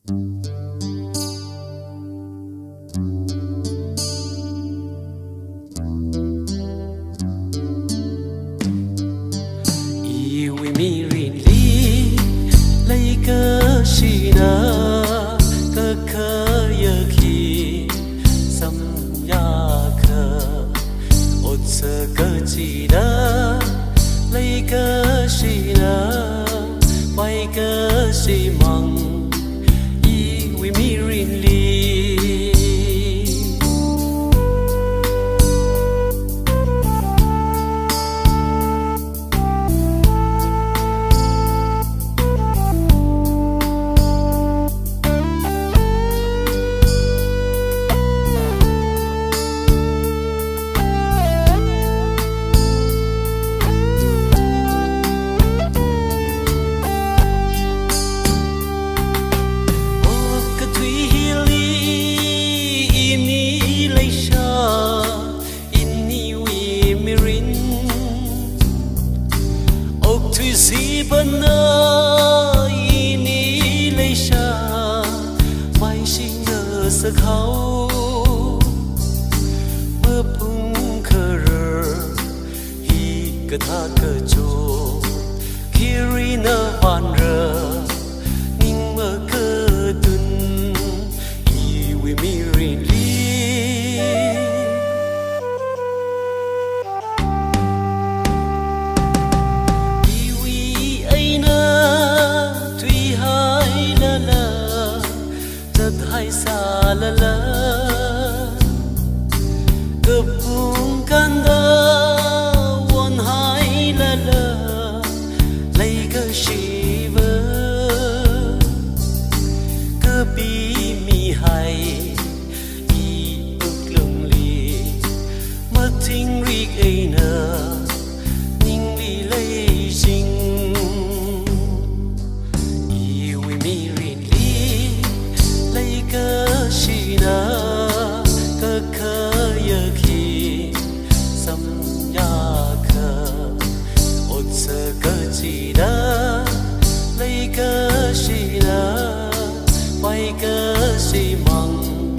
Iwi mi rin li lấy cơ shi na cơ khơ yơ khi sam ya khơ ot sơ cơ chi da lấy cơ shi na quay cơ shi mong iwi mi rin li si bên nơi ini lấy xa vai sinh ngờ sơ khâu mơ bung khờ rờ hi cơ tha cơ chô kiri nơ van rờ ning mơ cơ tun iwi mi rin li hai xa la la cướp cùng can da won hai la la lấy cơ shi vơ cơ bi mi hai i ước lung li mất thinh riêng ấy nơ ninh li lấy sinh iwi mi rin cơ shi na cơ khơ yơ khi sam ya khơ ot sơ cơ chi da lấy cơ shi na quay cơ shi mong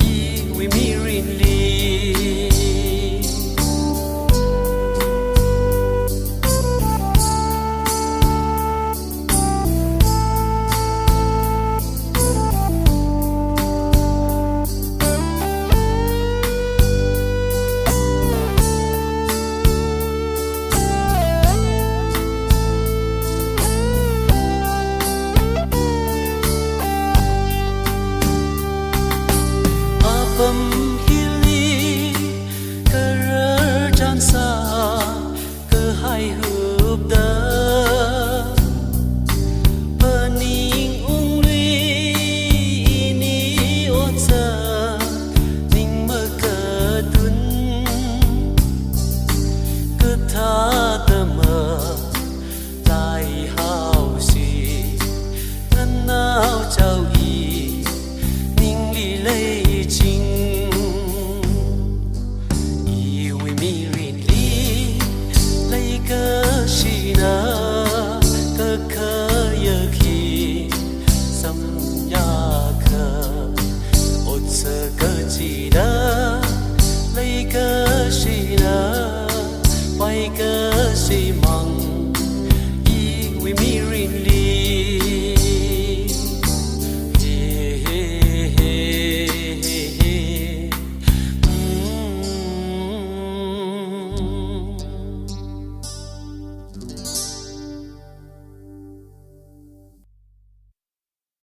iwi mi rin li bầm hili cơ rơ chan sa cơ hai hụp đơ